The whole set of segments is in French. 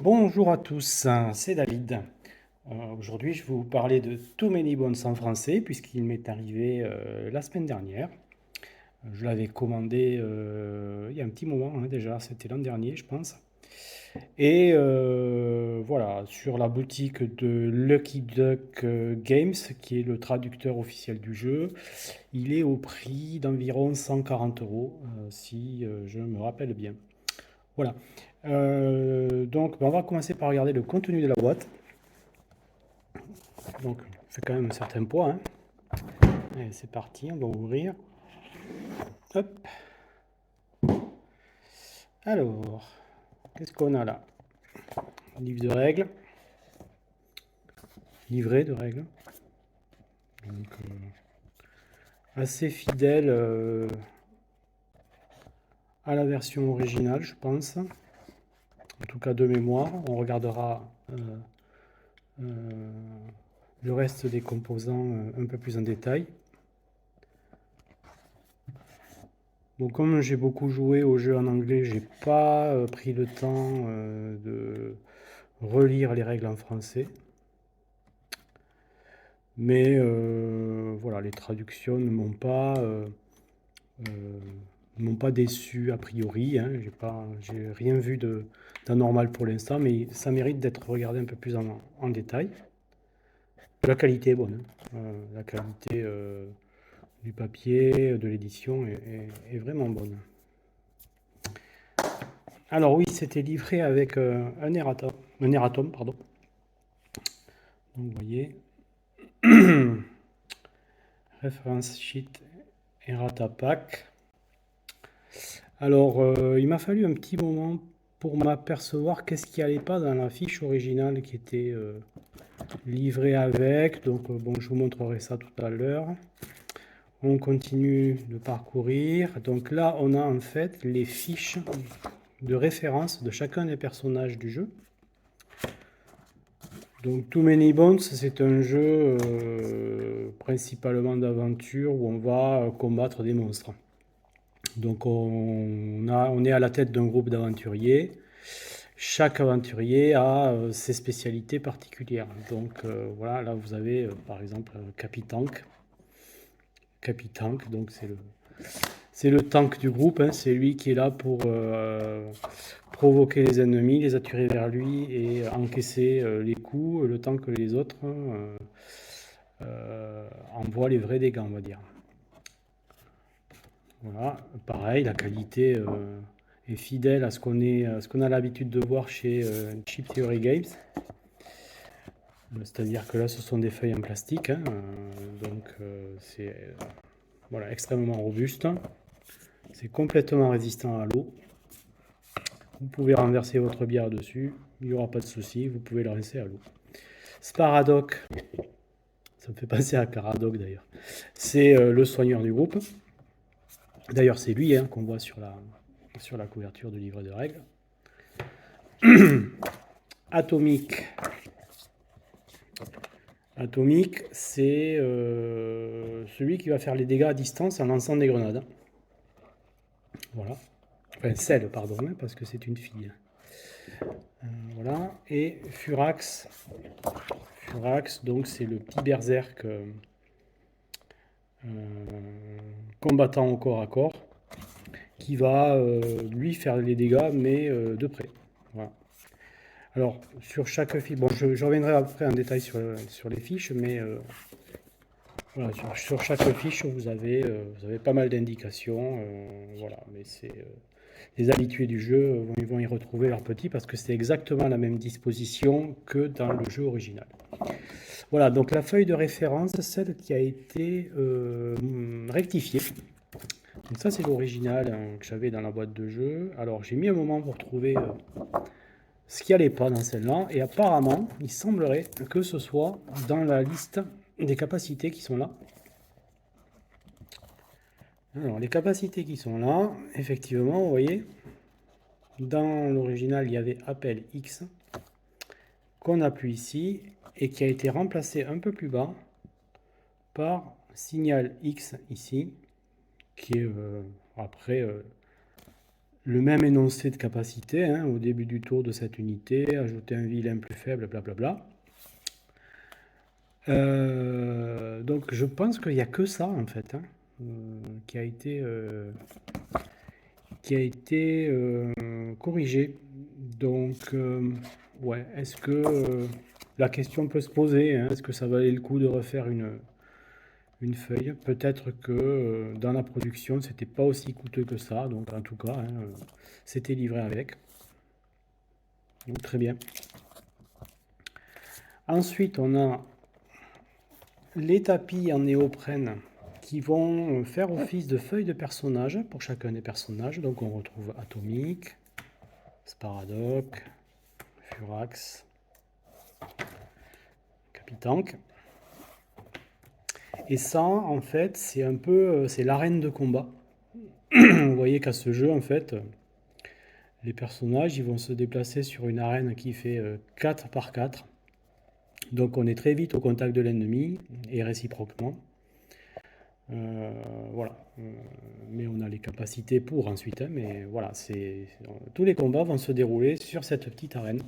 Bonjour à tous, c'est David. Aujourd'hui, je vais vous parler de Too Many Bones en français, puisqu'il m'est arrivé la semaine dernière. Je l'avais commandé il y a un petit moment déjà, c'était l'an dernier, je pense. Et voilà, sur la boutique de Lucky Duck Games, qui est le traducteur officiel du jeu, il est au prix d'environ 140 euros, si je me rappelle bien. Voilà. Donc, on va commencer par regarder le contenu de la boîte. Donc, c'est quand même un certain poids, hein. Allez, c'est parti, on va ouvrir. Hop. Alors, qu'est-ce qu'on a là? Livre de règles, livret de règles. Donc, assez fidèle à la version originale, je pense. En tout cas, de mémoire. On regardera euh, le reste des composants un peu plus en détail. Donc, comme j'ai beaucoup joué au jeu en anglais, j'ai pas pris le temps de relire les règles en français. Mais voilà, les traductions euh, ne m'ont pas déçu a priori, hein. J'ai rien vu d'anormal pour l'instant, mais ça mérite d'être regardé un peu plus en détail. La qualité est bonne, hein. La qualité du papier, de l'édition est vraiment bonne. Alors oui, c'était livré avec un erratum, pardon. Donc vous voyez, référence sheet errata pack. Alors, il m'a fallu un petit moment pour m'apercevoir qu'est-ce qui allait pas dans la fiche originale qui était livrée avec. Donc, bon, je vous montrerai ça tout à l'heure. On continue de parcourir. Donc là, on a en fait les fiches de référence de chacun des personnages du jeu. Donc, Too Many Bones, c'est un jeu principalement d'aventure où on va combattre des monstres. Donc, on est à la tête d'un groupe d'aventuriers. Chaque aventurier a ses spécialités particulières. Donc voilà, là vous avez par exemple Capitank. Capitank, donc c'est le tank du groupe, hein. C'est lui qui est là pour provoquer les ennemis, les attirer vers lui et encaisser les coups, le temps que les autres envoient les vrais dégâts, on va dire. Voilà, pareil, la qualité est fidèle à ce qu'on a l'habitude de voir chez Chip Theory Games. C'est-à-dire que là, ce sont des feuilles en plastique, hein, donc c'est voilà, extrêmement robuste. C'est complètement résistant à l'eau. Vous pouvez renverser votre bière dessus, il n'y aura pas de souci, vous pouvez le rincer à l'eau. Sparadoc, ça me fait penser à Caradoc d'ailleurs. C'est le soigneur du groupe. D'ailleurs, c'est lui, hein, qu'on voit sur la couverture du livret de règles. Atomique. Atomique, c'est celui qui va faire les dégâts à distance en lançant des grenades. Voilà. Enfin, celle, pardon, hein, parce que c'est une fille. Voilà. Et Furax. Furax, donc c'est le petit berserk combattant au corps à corps qui va lui faire les dégâts, mais de près. Voilà. Alors, sur chaque fiche, bon, je reviendrai après en détail sur les fiches, mais voilà, sur chaque fiche, vous avez pas mal d'indications. Voilà, mais c'est les habitués du jeu ils vont y retrouver leur petit parce que c'est exactement la même disposition que dans le jeu original. Voilà, donc la feuille de référence, celle qui a été rectifiée. Donc ça, c'est l'original hein, que j'avais dans la boîte de jeu. Alors, j'ai mis un moment pour trouver ce qui n'allait pas dans celle-là. Et apparemment, il semblerait que ce soit dans la liste des capacités qui sont là. Alors, les capacités qui sont là, effectivement, vous voyez, dans l'original, il y avait appel X qu'on appuie ici et qui a été remplacé un peu plus bas par signal X ici, qui est après le même énoncé de capacité, hein, au début du tour de cette unité, ajouter un vilain plus faible, blablabla. Donc je pense qu'il n'y a que ça en fait, hein, qui a été corrigé. Donc ouais, est-ce que la question peut se poser, hein, est-ce que ça valait le coup de refaire une feuille? Peut-être que dans la production c'était pas aussi coûteux que ça, donc en tout cas hein, c'était livré avec. Donc très bien. Ensuite on a les tapis en néoprène qui vont faire office de feuilles de personnage pour chacun des personnages. Donc on retrouve Atomic, Sparadoc, Furax, Capitank. Et ça, en fait, c'est un peu, c'est l'arène de combat. Vous voyez qu'à ce jeu, en fait, les personnages, ils vont se déplacer sur une arène qui fait 4 par 4. Donc on est très vite au contact de l'ennemi et réciproquement. Voilà. Mais on a les capacités pour ensuite, hein, mais voilà, tous les combats vont se dérouler sur cette petite arène.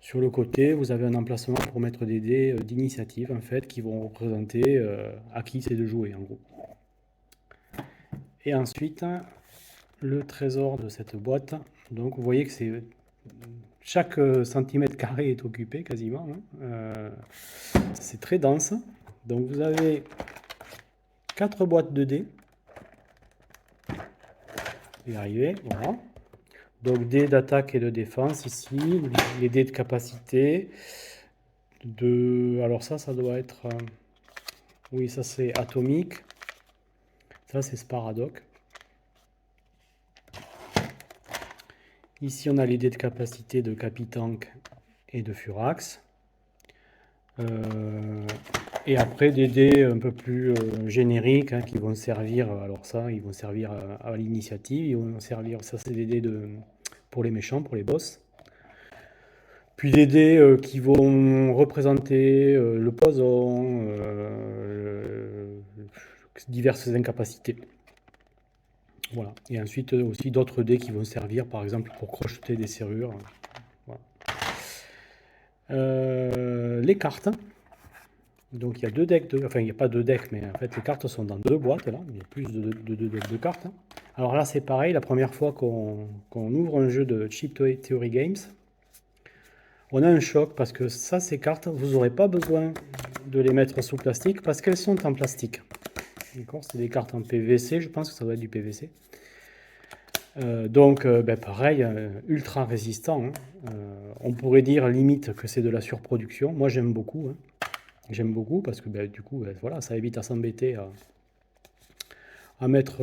Sur le côté, vous avez un emplacement pour mettre des dés d'initiative en fait qui vont représenter à qui c'est de jouer en gros. Et ensuite, le trésor de cette boîte. Donc vous voyez que chaque centimètre carré est occupé quasiment, hein. C'est très dense. Donc vous avez 4 boîtes de dés. Y arriver, voilà. Donc dés d'attaque et de défense ici, les dés de capacité. Alors ça doit être... oui, ça c'est Atomic. Ça c'est Sparadoc. Ici on a les dés de capacité de Capitank et de Furax. Et après des dés un peu plus génériques hein, qui vont servir, alors ça, ils vont servir à l'initiative, ils vont servir, ça c'est des dés pour les méchants, pour les boss. Puis des dés qui vont représenter le poison, diverses incapacités. Voilà. Et ensuite aussi d'autres dés qui vont servir par exemple pour crocheter des serrures. Voilà. Les cartes. Donc il y a 2 decks, enfin il n'y a pas 2 decks, mais en fait les cartes sont dans 2 boîtes là, il y a plus de cartes. Alors là c'est pareil, la première fois qu'on ouvre un jeu de Cheap Theory Games, on a un choc parce que ça, ces cartes, vous n'aurez pas besoin de les mettre sous plastique parce qu'elles sont en plastique. D'accord, c'est des cartes en PVC, je pense que ça doit être du PVC. Donc pareil, ultra résistant, hein. On pourrait dire limite que c'est de la surproduction. Moi j'aime beaucoup, hein. J'aime beaucoup parce que du coup, voilà, ça évite à s'embêter à mettre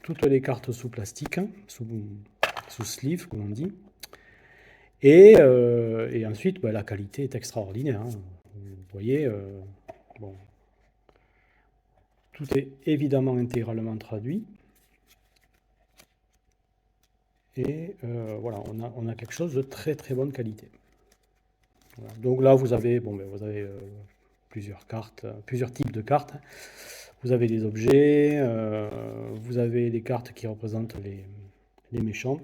toutes les cartes sous plastique, hein, sous sleeve, comme on dit. Et ensuite, la qualité est extraordinaire, hein. Vous voyez, bon, tout est évidemment intégralement traduit. Et voilà, on a quelque chose de très très bonne qualité. Voilà. Donc là, vous avez plusieurs cartes, plusieurs types de cartes. Vous avez des objets, vous avez des cartes qui représentent les méchants.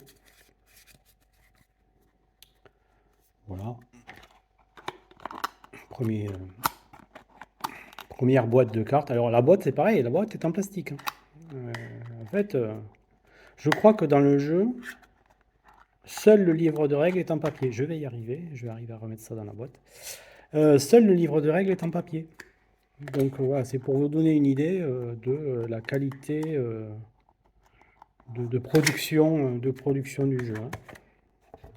Voilà. Première boîte de cartes. Alors la boîte, c'est pareil, la boîte est en plastique, hein. En fait, je crois que dans le jeu, seul le livre de règles est en papier. Je vais y arriver, je vais arriver à remettre ça dans la boîte. Seul le livre de règles est en papier. Donc voilà, c'est pour vous donner une idée de la qualité de production du jeu, hein.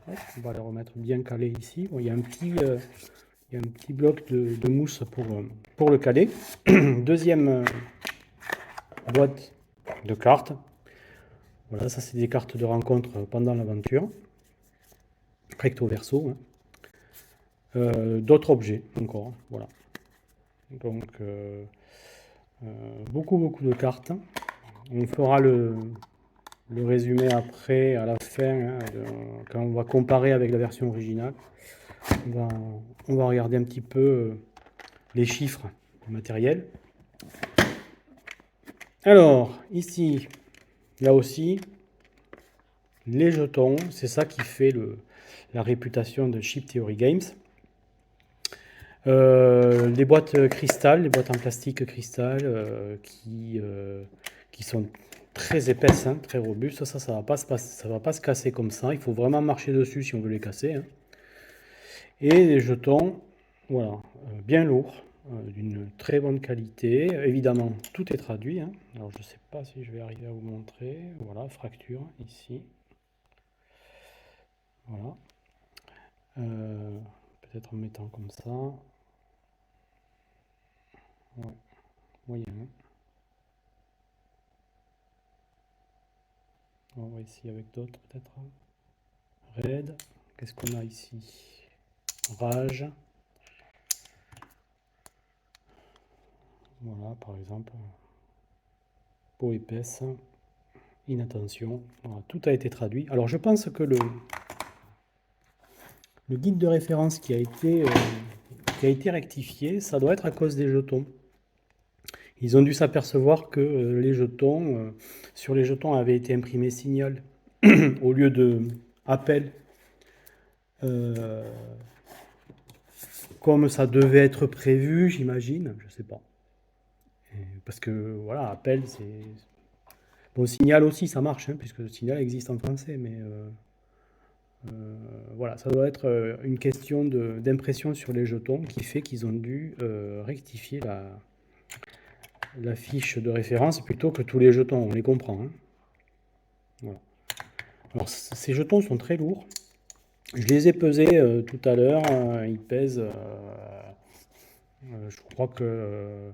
Hop, on va le remettre bien calé ici. Bon, il y a un petit bloc de mousse pour le caler. Deuxième boîte de cartes. Voilà, ça c'est des cartes de rencontre pendant l'aventure. Recto verso, hein. D'autres objets encore, hein, voilà. Donc beaucoup de cartes. On fera le résumé après, à la fin, hein, quand on va comparer avec la version originale. On va regarder un petit peu les chiffres matériels. Alors, ici, là aussi, les jetons, c'est ça qui fait la réputation de Chip Theory Games. Les boîtes cristal, les boîtes en plastique cristal qui sont très épaisses, hein, très robustes, ça va pas se casser comme ça. Il faut vraiment marcher dessus si on veut les casser, hein. Et les jetons, voilà, bien lourds, d'une très bonne qualité. Évidemment, tout est traduit, hein. Alors je ne sais pas si je vais arriver à vous montrer. Voilà, fracture ici. Voilà. Peut-être en mettant comme ça. Ouais, moyen. On va essayer avec d'autres peut-être. Raid. Qu'est-ce qu'on a ici? Rage. Voilà, par exemple. Peau épaisse. Inattention. Voilà, tout a été traduit. Alors je pense que le guide de référence qui a été rectifié, ça doit être à cause des jetons. Ils ont dû s'apercevoir que les jetons, sur les jetons avait été imprimé signal au lieu de appel, euh, comme ça devait être prévu, j'imagine, je sais pas. Parce que voilà, appel, c'est bon, signal aussi, ça marche, hein, puisque le signal existe en français, mais voilà, ça doit être une question d'impression sur les jetons qui fait qu'ils ont dû rectifier la fiche de référence plutôt que tous les jetons, on les comprend, hein. Voilà. Alors ces jetons sont très lourds. Je les ai pesés tout à l'heure. Ils pèsent, je crois que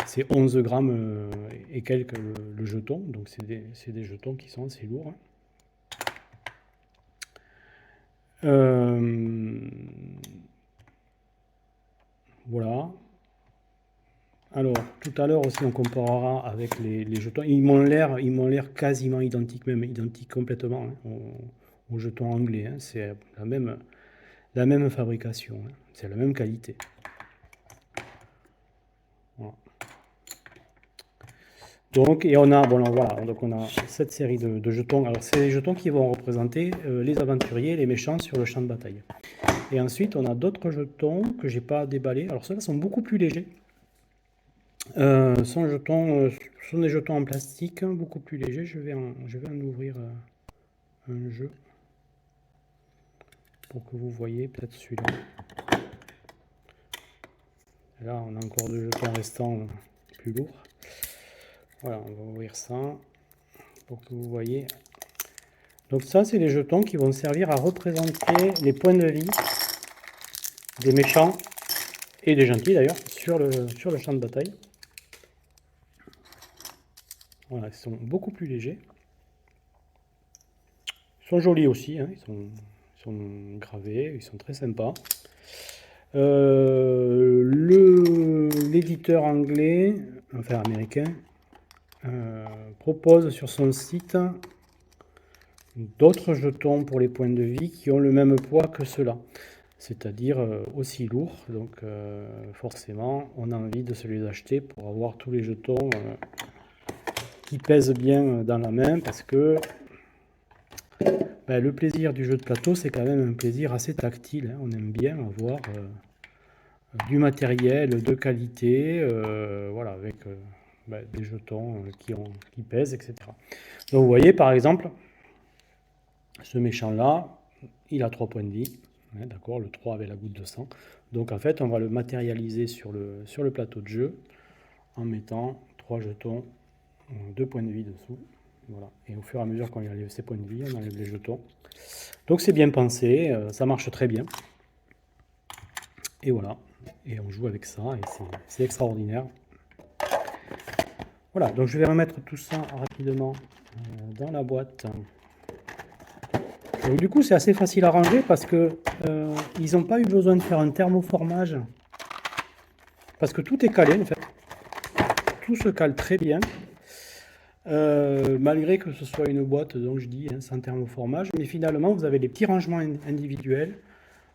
c'est 11 grammes et quelques le jeton. Donc c'est des jetons qui sont assez lourds, hein. Voilà. Alors, tout à l'heure aussi, on comparera avec les jetons. Ils m'ont l'air quasiment identiques, même identiques complètement, hein, aux jetons anglais, hein. C'est la même fabrication, hein. C'est la même qualité. Voilà. Donc, et on a, bon, voilà, donc on a cette série de jetons. Alors, c'est les jetons qui vont représenter les aventuriers, les méchants sur le champ de bataille. Et ensuite, on a d'autres jetons que j'ai pas déballés. Alors, ceux-là sont beaucoup plus légers. Sont des jetons en plastique, hein, beaucoup plus légers. Je vais en ouvrir un jeu pour que vous voyez peut-être celui-là. Là, on a encore deux jetons restants plus lourds. Voilà, on va ouvrir ça pour que vous voyez. Donc ça, c'est les jetons qui vont servir à représenter les points de vie des méchants et des gentils d'ailleurs sur le champ de bataille. Voilà, ils sont beaucoup plus légers. Ils sont jolis aussi, hein, ils sont gravés, ils sont très sympas. L'éditeur anglais, enfin américain, propose sur son site d'autres jetons pour les points de vie qui ont le même poids que ceux-là, c'est-à-dire aussi lourds. Donc forcément, on a envie de se les acheter pour avoir tous les jetons qui pèsent bien dans la main, parce que le plaisir du jeu de plateau, c'est quand même un plaisir assez tactile, hein. On aime bien avoir du matériel de qualité, voilà, avec des jetons qui pèsent, etc. Donc vous voyez par exemple, ce méchant-là, il a 3 points de vie, hein, d'accord, le 3 avec la goutte de sang. Donc en fait, on va le matérialiser sur le plateau de jeu en mettant 3 jetons, 2 points de vie dessous. Voilà. Et au fur et à mesure qu'on enlève ces points de vie, on enlève les jetons. Donc c'est bien pensé, ça marche très bien. Et voilà. Et on joue avec ça, et c'est extraordinaire. Voilà, donc je vais remettre tout ça rapidement dans la boîte. Donc, du coup, c'est assez facile à ranger parce que ils n'ont pas eu besoin de faire un thermoformage. Parce que tout est calé, en fait. Tout se cale très bien. Malgré que ce soit une boîte, donc je dis, hein, sans thermoformage. Mais finalement, vous avez des petits rangements individuels.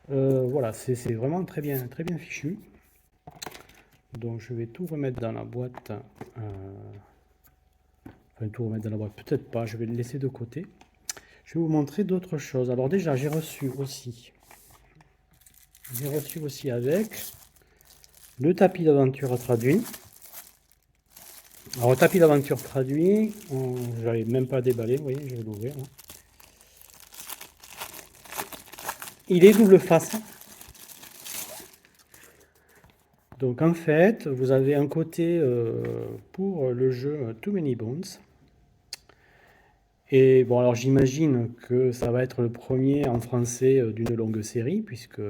Voilà, c'est vraiment très bien fichu. Donc je vais tout remettre dans la boîte. Enfin, tout remettre dans la boîte, peut-être pas, je vais le laisser de côté. je vais vous montrer d'autres choses. Alors déjà, j'ai reçu aussi avec le tapis d'aventure traduit. Alors, le tapis d'aventure traduit, je n'avais même pas déballé, vous voyez, je vais l'ouvrir. Hein. Il est double face. Donc en fait, vous avez un côté pour le jeu Too Many Bones. Et bon, alors j'imagine que ça va être le premier en français d'une longue série, puisque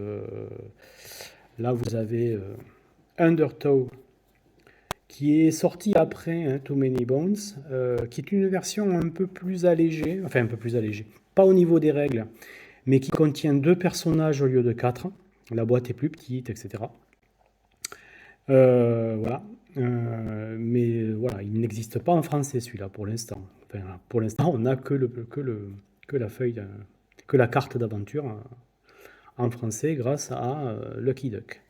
là vous avez Undertow qui est sorti après hein, Too Many Bones, qui est une version un peu plus allégée, enfin un peu plus allégée, pas au niveau des règles, mais qui contient 2 personnages au lieu de 4. La boîte est plus petite, etc. Voilà. Mais voilà, il n'existe pas en français celui-là pour l'instant. Enfin, pour l'instant, on n'a que la feuille, que la carte d'aventure en français grâce à Lucky Duck.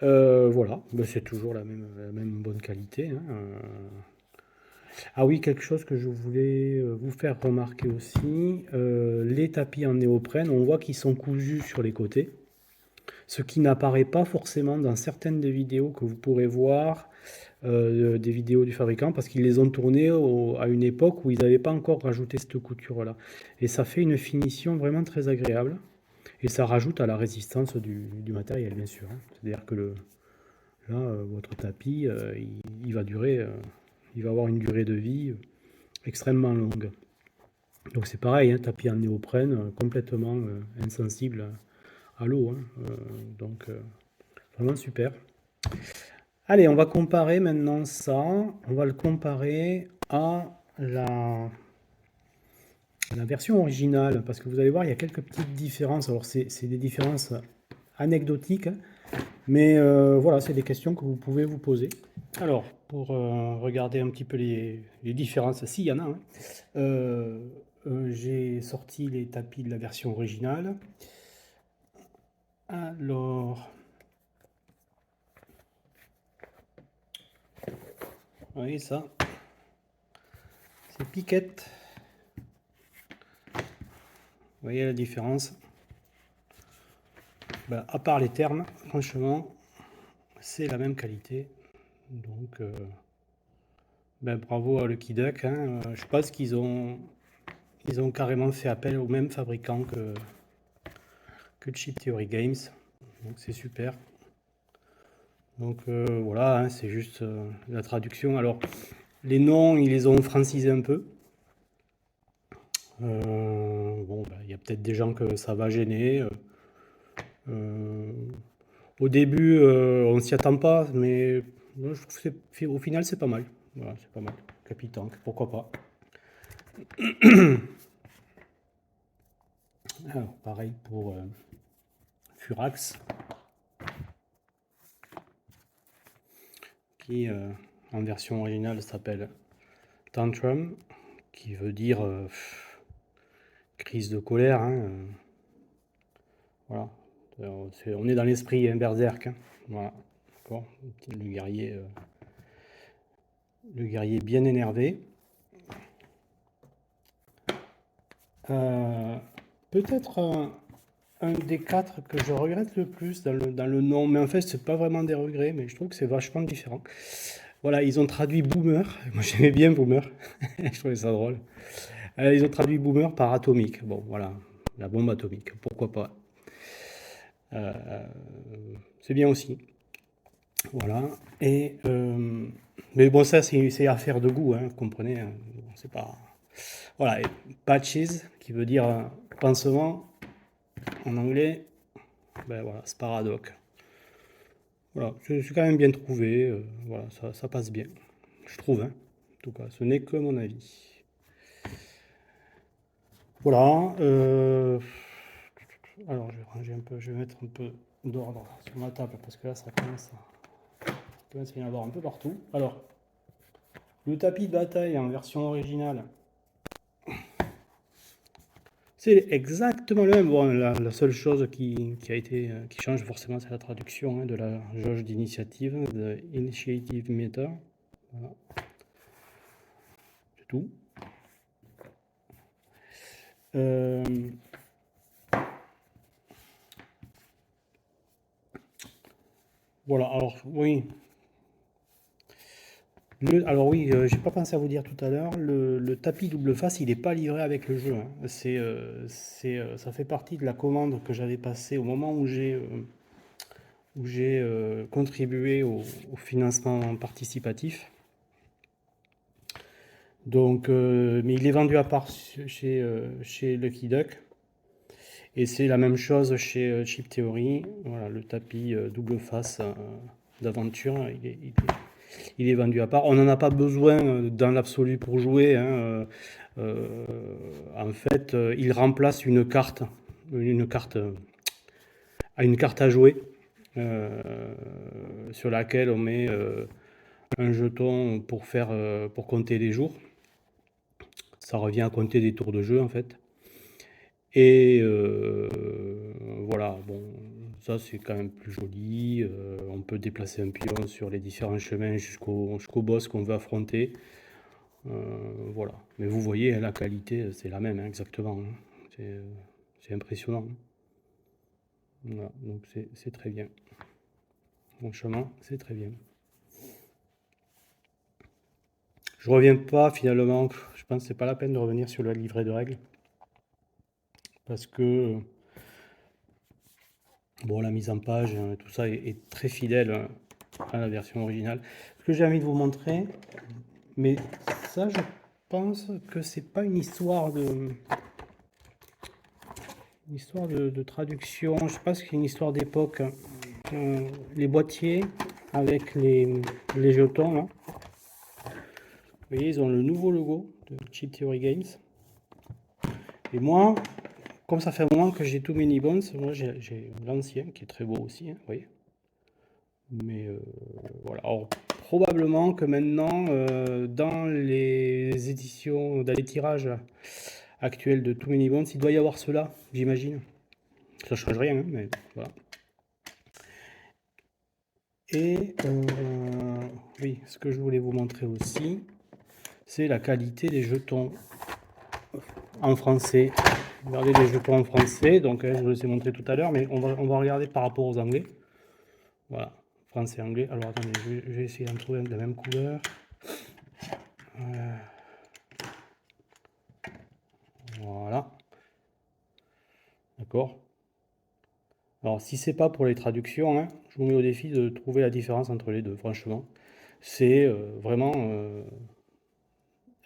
Voilà, ben, c'est toujours la même bonne qualité. Hein. Ah oui, quelque chose que je voulais vous faire remarquer aussi, les tapis en néoprène, on voit qu'ils sont cousus sur les côtés. Ce qui n'apparaît pas forcément dans certaines des vidéos que vous pourrez voir, des vidéos du fabricant, parce qu'ils les ont tournées à une époque où ils n'avaient pas encore rajouté cette couture-là. Et ça fait une finition vraiment très agréable. Et ça rajoute à la résistance du matériel, bien sûr. Hein. C'est-à-dire que là, votre tapis, il va durer, il va avoir une durée de vie extrêmement longue. Donc c'est pareil, hein, tapis en néoprène, complètement insensible à l'eau. Hein. Donc vraiment super. Allez, on va comparer maintenant ça. On va le comparer à la version originale. Parce que vous allez voir, il y a quelques petites différences. Alors c'est des différences anecdotiques. Hein, mais voilà, c'est des questions que vous pouvez vous poser. Alors, pour regarder un petit peu les différences, s'il y en a, hein, j'ai sorti les tapis de la version originale. Alors, vous voyez ça, c'est piquette. Vous voyez la différence? Ben, à part les termes, franchement, c'est la même qualité. Donc, ben, bravo à Lucky Duck. Hein. Je pense qu'ils ont carrément fait appel au même fabricant que Chip Theory Games. Donc, c'est super. Donc, voilà, hein, c'est juste la traduction. Alors, les noms, ils les ont francisés un peu. Bon, ben, y a peut-être des gens que ça va gêner. Au début, on s'y attend pas, mais moi, je trouve que au final, c'est pas mal. Voilà, c'est pas mal. Capitank, pourquoi pas. Alors, pareil pour Furax, qui en version originale s'appelle Tantrum, qui veut dire crise de colère. Hein, voilà. On est dans l'esprit hein, berserk. Hein, voilà. Le guerrier bien énervé. Peut-être un des 4 que je regrette le plus dans le nom, mais en fait c'est pas vraiment des regrets, mais je trouve que c'est vachement différent. Voilà, ils ont traduit Boomer, moi j'aimais bien Boomer, je trouvais ça drôle. Ils ont traduit Boomer par atomique, bon voilà, la bombe atomique, pourquoi pas. C'est bien aussi. Voilà, et mais bon ça c'est affaire de goût, hein, vous comprenez, hein, c'est pas... Voilà, et Patches, qui veut dire pansement en anglais, ben voilà, Sparadoc. Voilà, c'est quand même bien trouvé, voilà, ça passe bien, je trouve, hein. En tout cas, ce n'est que mon avis. Voilà, alors je vais ranger un peu, je vais mettre un peu d'ordre sur ma table, parce que là, ça commence à y en avoir un peu partout. Alors, le tapis de bataille en version originale, c'est exactement le même. Bon, la seule chose qui change forcément, c'est la traduction hein, de la jauge d'initiative, de Initiative Meter. Voilà. C'est tout. Euh, voilà, alors oui. Alors oui, j'ai pas pensé à vous dire tout à l'heure, le tapis double face, il n'est pas livré avec le jeu, hein. Ça fait partie de la commande que j'avais passée au moment où j'ai contribué au financement participatif. Donc, mais il est vendu à part chez Lucky Duck. Et c'est la même chose chez Chip Theory. Voilà, le tapis double face d'aventure, il est vendu à part. On n'en a pas besoin dans l'absolu pour jouer, hein. En fait, il remplace une carte, une carte à jouer sur laquelle on met un jeton pour compter les jours. Ça revient à compter des tours de jeu en fait. Et voilà, bon, ça c'est quand même plus joli. On peut déplacer un pion sur les différents chemins jusqu'au boss qu'on veut affronter. Voilà. Mais vous voyez, hein, la qualité, c'est la même, hein, exactement, hein. C'est impressionnant, hein. Voilà, donc c'est très bien. Franchement, c'est très bien. Je reviens pas finalement, je pense que c'est pas la peine de revenir sur le livret de règles. Parce que bon, la mise en page, tout ça est très fidèle à la version originale. Ce que j'ai envie de vous montrer, mais ça, je pense que c'est pas une histoire de traduction. Je pense que c'est une histoire d'époque. Les boîtiers avec les jetons, là. Vous voyez, ils ont le nouveau logo de Chip Theory Games. Et moi, comme ça fait un moment que j'ai tout Mini Bones, moi j'ai l'ancien qui est très beau aussi, hein, vous voyez. Mais voilà. Alors, probablement que maintenant, dans les éditions, dans les tirages actuels de Too Many Bones, il doit y avoir cela, j'imagine. Ça change rien, hein, mais voilà. Et oui, ce que je voulais vous montrer aussi, c'est la qualité des jetons en français. Regardez les jetons en français, donc je vous les ai montré tout à l'heure, mais on va regarder par rapport aux anglais. Voilà, français et anglais. Alors attendez, je vais essayer d'en trouver de la même couleur. Voilà. D'accord. Alors si c'est pas pour les traductions, hein, je vous mets au défi de trouver la différence entre les deux, franchement. C'est vraiment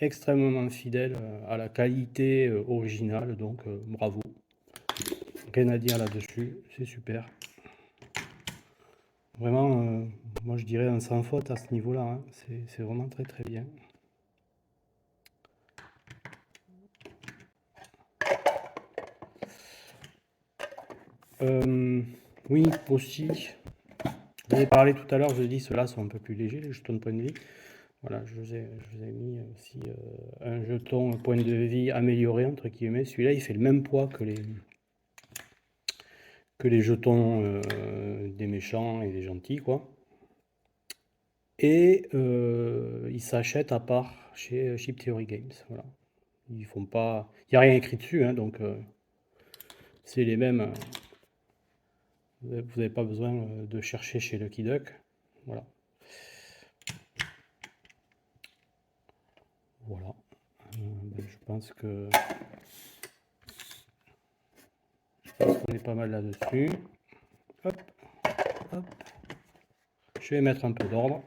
extrêmement fidèle à la qualité originale, donc bravo. Rien à dire là-dessus, c'est super. Vraiment, moi je dirais un sans faute à ce niveau-là, hein. C'est vraiment très très bien. Oui, aussi, je vous ai parlé tout à l'heure, je vous ai dit ceux-là sont un peu plus légers, les jetons de point de vie. Voilà, je vous ai mis aussi un jeton point de vie amélioré, entre guillemets. Celui-là, il fait le même poids que les jetons des méchants et des gentils, quoi. Et il s'achète à part chez Chip Theory Games. Voilà. Ils font pas. Il n'y a rien écrit dessus, hein, donc c'est les mêmes. Vous n'avez pas besoin de chercher chez Lucky Duck. Voilà. Voilà. Ben, je pense qu'on est pas mal là-dessus. Hop, hop. Je vais mettre un peu d'ordre.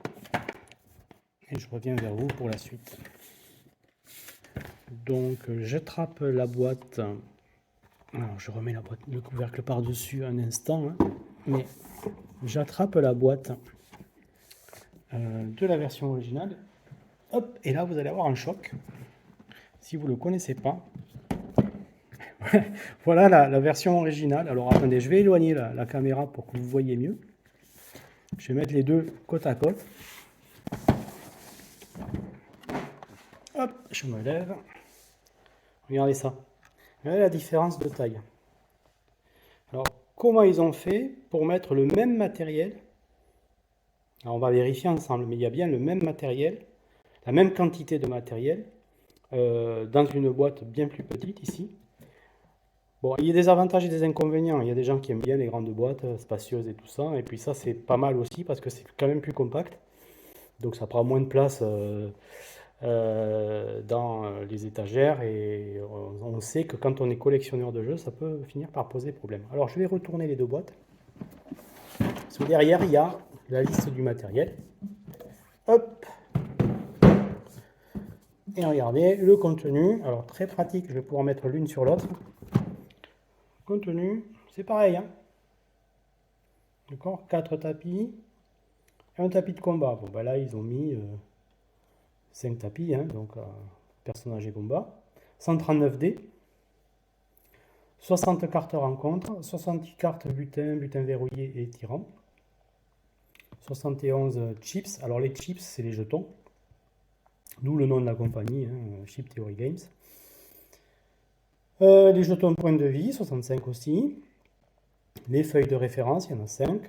Et je reviens vers vous pour la suite. Donc j'attrape la boîte. Alors je remets la boîte, le couvercle par-dessus un instant, hein, mais j'attrape la boîte de la version originale. Hop, et là vous allez avoir un choc. Si vous ne le connaissez pas. Voilà la version originale. Alors attendez, je vais éloigner la caméra pour que vous voyez mieux. Je vais mettre les deux côte à côte. Hop, je me lève. Regardez ça. Regardez la différence de taille. Alors, comment ils ont fait pour mettre le même matériel? Alors, on va vérifier ensemble, mais il y a bien le même matériel, la même quantité de matériel, dans une boîte bien plus petite ici. Bon, il y a des avantages et des inconvénients. Il y a des gens qui aiment bien les grandes boîtes spacieuses et tout ça. Et puis ça, c'est pas mal aussi parce que c'est quand même plus compact. Donc ça prend moins de place dans les étagères. Et on sait que quand on est collectionneur de jeux, ça peut finir par poser problème. Alors je vais retourner les deux boîtes. Parce que derrière, il y a la liste du matériel. Hop! Et regardez le contenu. Alors très pratique, je vais pouvoir mettre l'une sur l'autre. Contenu, c'est pareil, hein. D'accord? 4 tapis. Un tapis de combat. Bon, bah là, ils ont mis 5 tapis, hein, donc personnage et combat. 139 dés. 60 cartes rencontre. 60 cartes butin, butin verrouillé et tyran. 71 chips. Alors les chips, c'est les jetons. D'où le nom de la compagnie, hein, Chip Theory Games. Les jetons points de vie, 65 aussi. Les feuilles de référence, il y en a 5.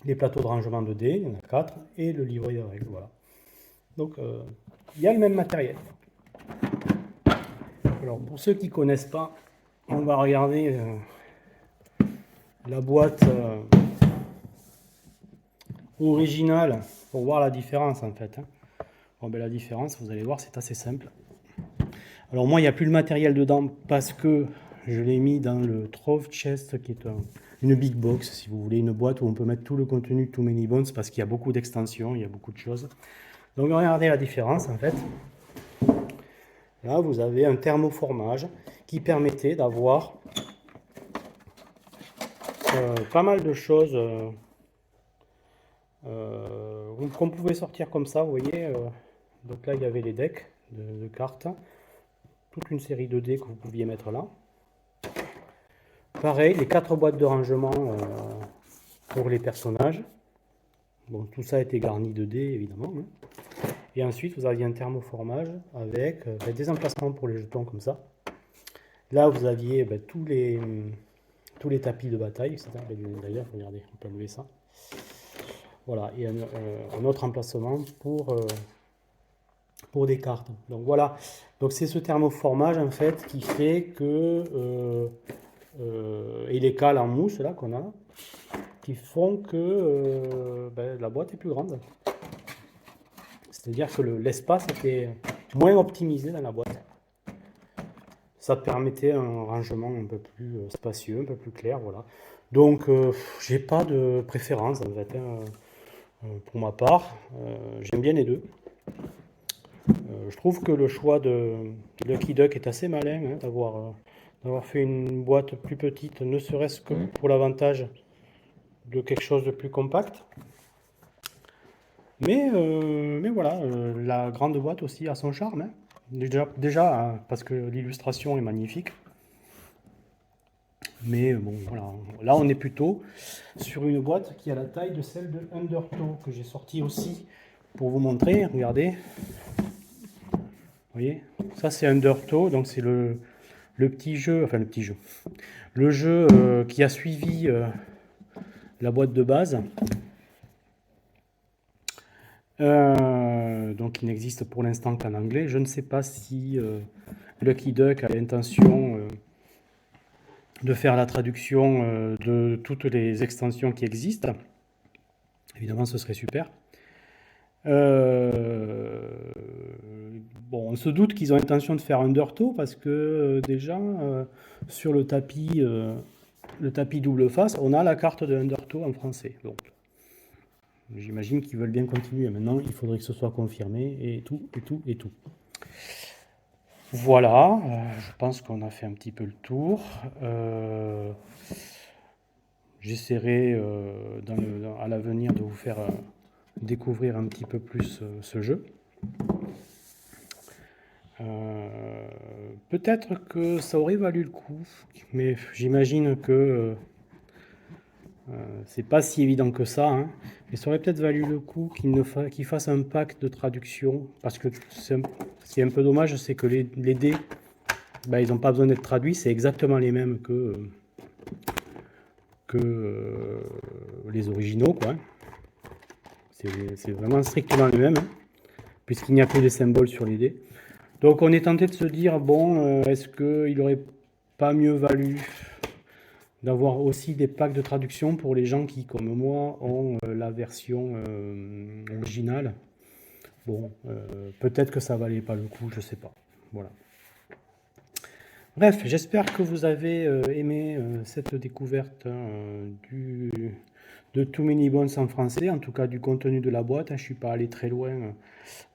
Les plateaux de rangement de dés, il y en a 4. Et le livret de règles, voilà. Donc, il y a le même matériel. Alors, pour ceux qui ne connaissent pas, on va regarder la boîte originale pour voir la différence, en fait. Hein. Bon, ben, la différence, vous allez voir, c'est assez simple. Alors, moi, il n'y a plus le matériel dedans parce que je l'ai mis dans le Trove Chest, qui est une big box, si vous voulez, une boîte où on peut mettre tout le contenu de Too Many Bones parce qu'il y a beaucoup d'extensions, il y a beaucoup de choses. Donc, regardez la différence, en fait. Là, vous avez un thermoformage qui permettait d'avoir pas mal de choses qu'on pouvait sortir comme ça, vous voyez. Donc là, il y avait les decks de cartes, toute une série de dés que vous pouviez mettre là. Pareil, les 4 boîtes de rangement pour les personnages. Bon, tout ça a été garni de dés, évidemment. Hein. Et ensuite, vous aviez un thermoformage avec des emplacements pour les jetons comme ça. Là, vous aviez tous les tapis de bataille, etc. D'ailleurs, regardez, on peut enlever ça. Voilà, et un autre emplacement pour des cartes. Donc voilà, donc c'est ce thermoformage en fait qui fait que et les cales en mousse là qu'on a, qui font que la boîte est plus grande. C'est-à-dire que l'espace était moins optimisé dans la boîte. Ça permettait un rangement un peu plus spacieux, un peu plus clair, voilà. Donc j'ai pas de préférence en fait. Pour ma part, j'aime bien les deux. Je trouve que le choix de Lucky Duck est assez malin, hein, d'avoir fait une boîte plus petite, ne serait-ce que pour l'avantage de quelque chose de plus compact. Mais voilà, la grande boîte aussi a son charme. Hein. Déjà hein, parce que l'illustration est magnifique. Mais bon, voilà. Là, on est plutôt sur une boîte qui a la taille de celle de Undertow, que j'ai sorti aussi pour vous montrer. Regardez. Vous voyez, ça c'est Undertow, donc c'est le petit jeu, enfin le petit jeu. Le jeu qui a suivi la boîte de base. Donc il n'existe pour l'instant qu'en anglais. Je ne sais pas si Lucky Duck a l'intention de faire la traduction de toutes les extensions qui existent. Évidemment, ce serait super. Bon, on se doute qu'ils ont l'intention de faire Undertow parce que déjà, sur le tapis double face, on a la carte de Undertow en français. Donc, j'imagine qu'ils veulent bien continuer. Maintenant, il faudrait que ce soit confirmé et tout, et tout, et tout. Voilà, je pense qu'on a fait un petit peu le tour. J'essaierai à l'avenir de vous faire découvrir un petit peu plus ce jeu. Peut-être que ça aurait valu le coup, mais j'imagine que c'est pas si évident que ça. Hein. Mais ça aurait peut-être valu le coup qu'il fasse un pack de traduction, parce que ce qui est un peu dommage, c'est que les dés, ils n'ont pas besoin d'être traduits, c'est exactement les mêmes que les originaux, quoi. C'est vraiment strictement les mêmes, hein, puisqu'il n'y a que des symboles sur les dés. Donc on est tenté de se dire, bon, est-ce qu'il aurait pas mieux valu d'avoir aussi des packs de traduction pour les gens qui, comme moi, ont la version originale. Bon, peut-être que ça valait pas le coup, je sais pas. Voilà. Bref, j'espère que vous avez aimé cette découverte de Too Many Bones en français, en tout cas du contenu de la boîte. Je ne suis pas allé très loin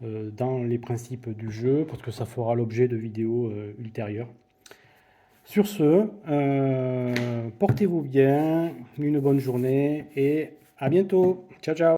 dans les principes du jeu, parce que ça fera l'objet de vidéos ultérieures. Sur ce, portez-vous bien, une bonne journée et à bientôt. Ciao, ciao.